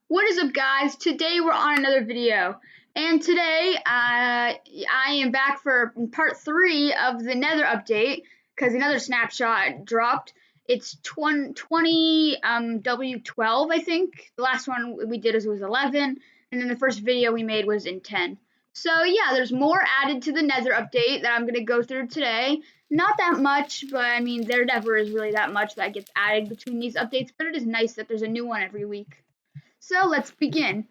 What is up, guys? Today we're on another video, and today I am back for part 3 of the Nether update because another snapshot dropped. It's 20 W12, I think. The last one we did was 11, and then the first video we made was in 10. So yeah, there's more added to the Nether update that I'm gonna go through today. Not that much, but I mean there never is really that much that gets added between these updates. But it is nice that there's a new one every week. So let's begin.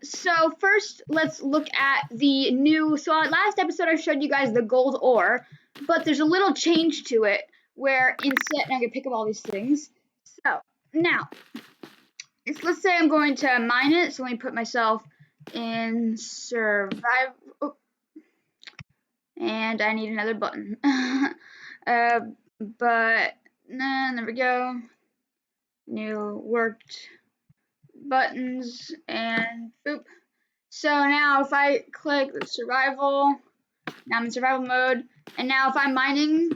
So first, let's look at the new. So last episode I showed you guys the gold ore, but there's a little change to it where instead, I'm gonna pick up all these things. So now, let's say I'm going to mine it. So let me put myself in survival, and I need another button. But nah, there we go. New worked buttons and boop. So now if I click survival, now I'm in survival mode, and now if I'm mining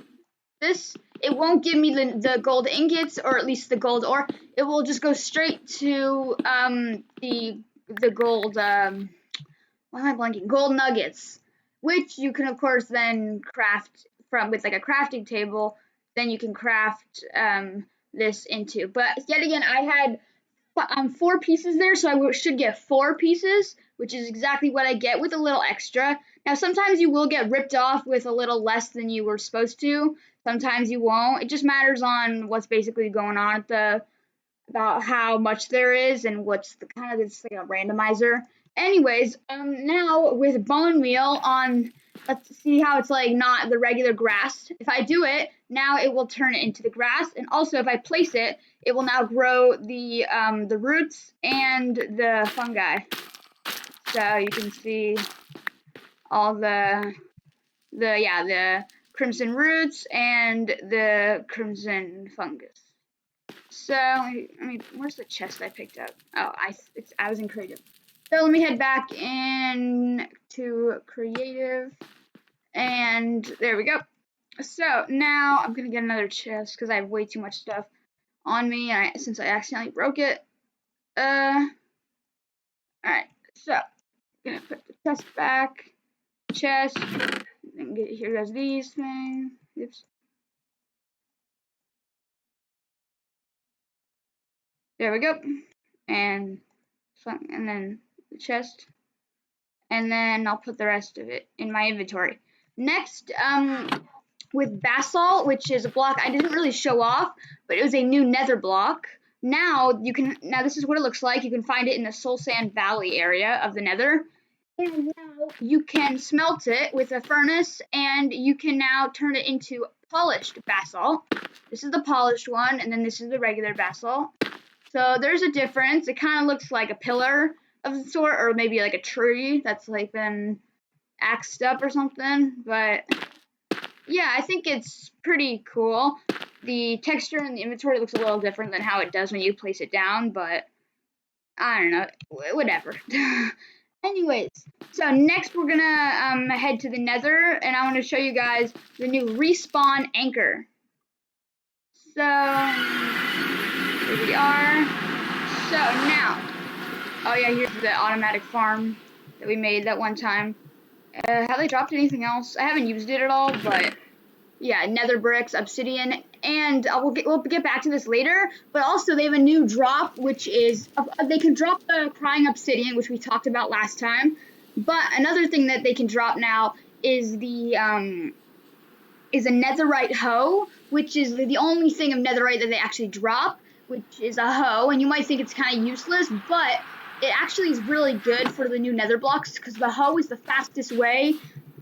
this, it won't give me the gold ingots, or at least the gold ore. It will just go straight to the gold why am I blanking? Gold nuggets, which you can of course then craft from with like a crafting table. Then you can craft this into. But yet again, I had 4 pieces there, so I should get 4 pieces, which is exactly what I get with a little extra. Now, sometimes you will get ripped off with a little less than you were supposed to. Sometimes you won't. It just matters on what's basically going on at about how much there is and what's the kind of it's like a randomizer. Anyways, now with bone meal on, let's see how it's like not the regular grass. If I do it, now it will turn it into the grass, and also if I place it, it will now grow the roots and the fungi. So you can see all the crimson roots and the crimson fungus. So I mean, where's the chest I picked up? Oh, I was in creative. So let me head back in to creative, and there we go. So now I'm gonna get another chest because I have way too much stuff on me, since I accidentally broke it. Alright, so I'm gonna put the chest back. Chest. And here goes these things. Oops. There we go. And then the chest. And then I'll put the rest of it in my inventory. Next, with basalt, which is a block I didn't really show off, but it was a new nether block. Now this is what it looks like. You can find it in the Soul Sand Valley area of the Nether. And now you can smelt it with a furnace, and you can now turn it into polished basalt. This is the polished one, and then this is the regular basalt. So there's a difference. It kind of looks like a pillar of the sort, or maybe like a tree that's like been axed up or something. But yeah, I think it's pretty cool. The texture in the inventory looks a little different than how it does when you place it down, but I don't know, whatever. Anyways, so next we're gonna head to the Nether, and I want to show you guys the new respawn anchor. So here we are. So now, oh yeah, here's the automatic farm that we made that one time. Have they dropped anything else? I haven't used it at all, but yeah, nether bricks, obsidian, and we'll get back to this later. But also they have a new drop, which is they can drop the crying obsidian, which we talked about last time. But another thing that they can drop now is a netherite hoe, which is the only thing of netherite that they actually drop, which is a hoe. And you might think it's kind of useless, but it actually is really good for the new nether blocks, because the hoe is the fastest way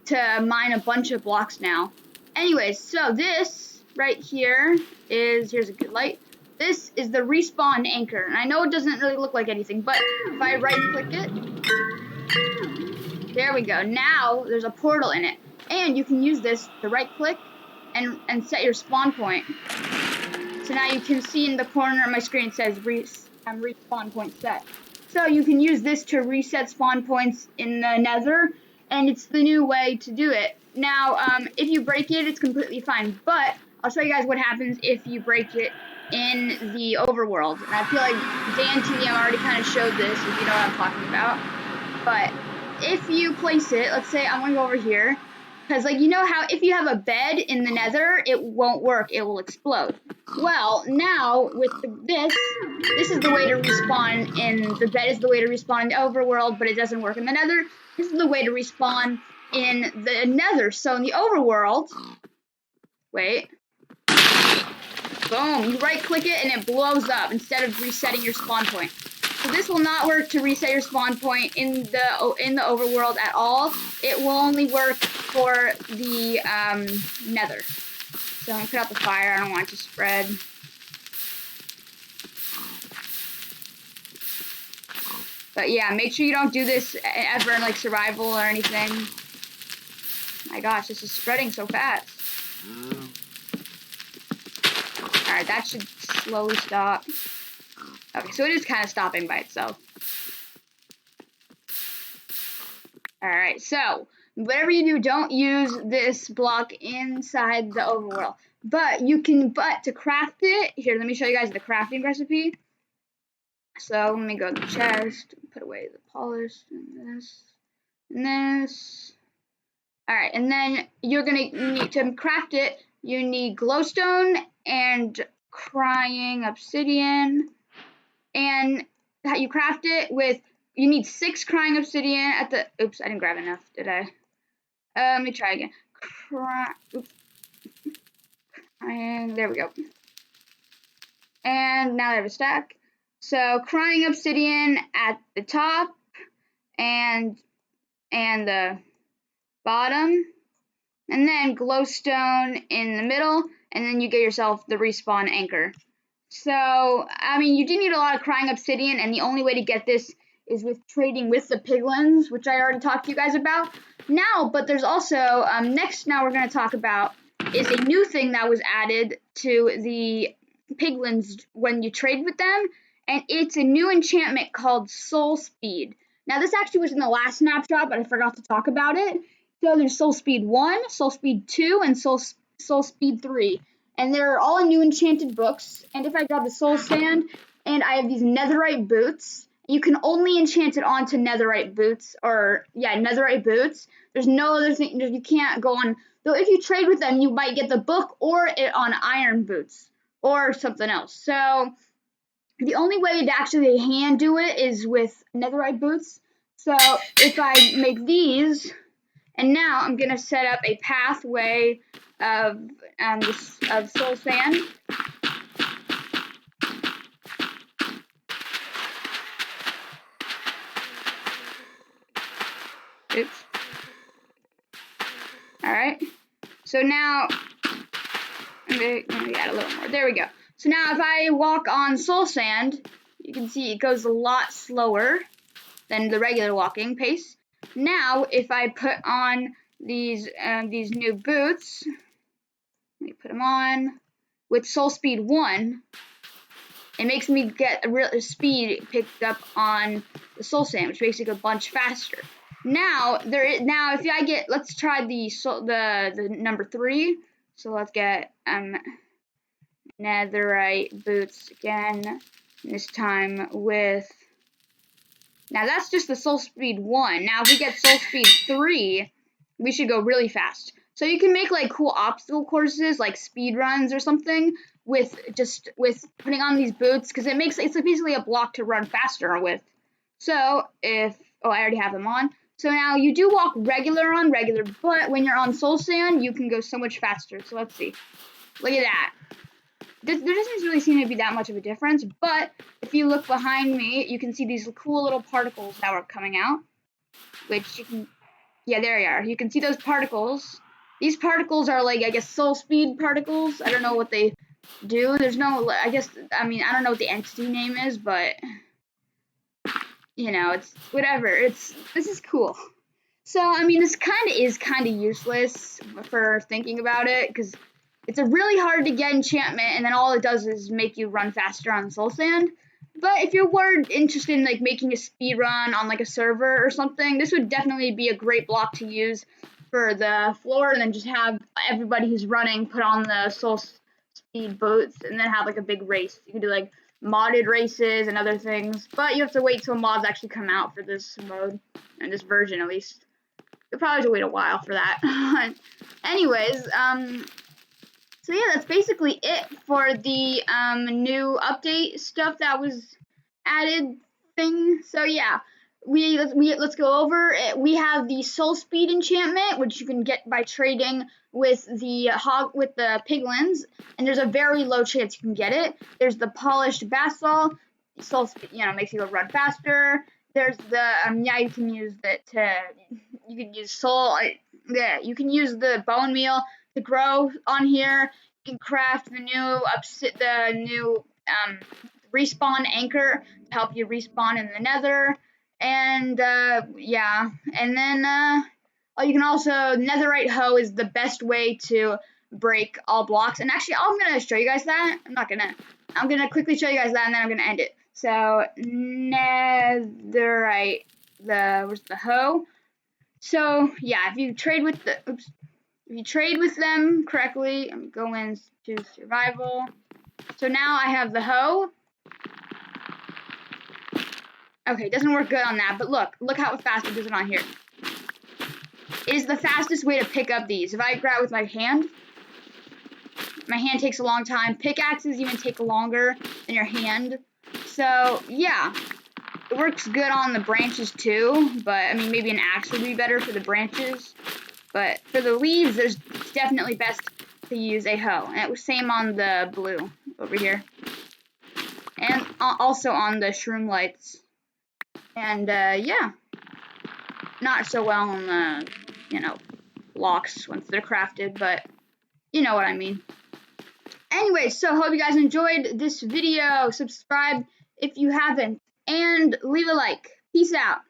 to mine a bunch of blocks now. Anyways, so this right here here's a good light. This is the respawn anchor, and I know it doesn't really look like anything, but if I right click it, there we go. Now there's a portal in it, and you can use this to right click and set your spawn point. So now you can see in the corner of my screen it says respawn point set. So you can use this to reset spawn points in the Nether, and it's the new way to do it. Now, if you break it, it's completely fine, but I'll show you guys what happens if you break it in the overworld. And I feel like Dan TDM already kind of showed this, if you know what I'm talking about. But if you place it, let's say I'm gonna go over here, because like you know how if you have a bed in the Nether, it won't work; it will explode. Well, now with this is the way to respawn in the bed is the way to respawn in the overworld, but it doesn't work in the Nether. This is the way to respawn in the Nether. So in the overworld, wait. Boom, you right click it and it blows up instead of resetting your spawn point. So this will not work to reset your spawn point in the overworld at all. It will only work for the Nether. So I'm gonna put out the fire, I don't want it to spread. But yeah, make sure you don't do this ever in like survival or anything. My gosh, this is spreading so fast. Alright, that should slowly stop. Okay, so it is kind of stopping by itself. Alright, so whatever you do, don't use this block inside the overworld. But to craft it, here, let me show you guys the crafting recipe. So let me go to the chest, put away the polish, and this. Alright, and then you're gonna need to craft it, you need glowstone and crying obsidian. And you craft it with, you need 6 crying obsidian at the, oops, I didn't grab enough, did I? Let me try again. And there we go. And now I have a stack. So crying obsidian at the top and the bottom, and then glowstone in the middle, and then you get yourself the respawn anchor. So, I mean, you do need a lot of crying obsidian, and the only way to get this is with trading with the piglins, which I already talked to you guys about. Now, but there's also, now we're going to talk about is a new thing that was added to the piglins when you trade with them, and it's a new enchantment called Soul Speed. Now, this actually was in the last snapshot, but I forgot to talk about it. So there's Soul Speed 1, Soul Speed 2, and Soul Speed 3. And they're all new enchanted books. And if I grab the soul sand and I have these netherite boots, you can only enchant it onto netherite boots, netherite boots. There's no other thing, you can't go on, though if you trade with them, you might get the book or it on iron boots or something else. So the only way to actually hand do it is with netherite boots. So if I make these, and now I'm gonna set up a pathway of soul sand. Oops. All right. So now let me add a little more. There we go. So now if I walk on soul sand, you can see it goes a lot slower than the regular walking pace. Now if I put on these new boots, let me put them on with soul speed 1. It makes me get a real speed picked up on the soul sand, which makes it go a bunch faster. Now if I get, let's try the number 3. So let's get netherite boots again. This time with, now that's just the soul speed 1. Now if we get soul speed 3, we should go really fast. So you can make like cool obstacle courses, like speed runs or something, with putting on these boots, because it's basically a block to run faster with. So I already have them on. So now you do walk regular, but when you're on soul sand, you can go so much faster. So let's see. Look at that. There doesn't really seem to be that much of a difference, but if you look behind me, you can see these cool little particles that were coming out, which you can, yeah, there you are. You can see those particles. These particles are like, I guess, soul speed particles. I don't know what they do. There's no, I don't know what the entity name is, but you know, it's whatever. This is cool. So, I mean, this is kind of useless for thinking about it, because it's a really hard to get enchantment, and then all it does is make you run faster on soul sand. But if you're interested in like making a speed run on like a server or something, this would definitely be a great block to use for the floor, and then just have everybody who's running put on the soul speed boats and then have like a big race. You can do like modded races and other things, but you have to wait till mods actually come out for this mode, and this version at least. You'll probably have to wait a while for that. Anyways, so yeah, that's basically it for the new update stuff that was added thing. So yeah, let's go over it. We have the soul speed enchantment, which you can get by trading with the piglins, and there's a very low chance you can get it. There's the polished basalt, soul speed, makes you run faster. There's the you can use you can use you can use the bone meal to grow on here. You can craft the new respawn anchor to help you respawn in the Nether, and yeah, and then you can also netherite hoe is the best way to break all blocks. And actually, I'm gonna show you guys that. I'm gonna quickly show you guys that, and then I'm gonna end it. So netherite, where's the hoe? So yeah, if you trade with them correctly, I'm going to survival. So now I have the hoe. Okay, it doesn't work good on that, but look how fast it does it on here. It is the fastest way to pick up these. If I grab with my hand takes a long time. Pickaxes even take longer than your hand. So yeah, it works good on the branches too, but I mean maybe an axe would be better for the branches. But for the leaves, it's definitely best to use a hoe. And it was same on the blue over here. And also on the shroom lights. And yeah, not so well on the, blocks once they're crafted, but you know what I mean. Anyway, so hope you guys enjoyed this video. Subscribe if you haven't, and leave a like. Peace out.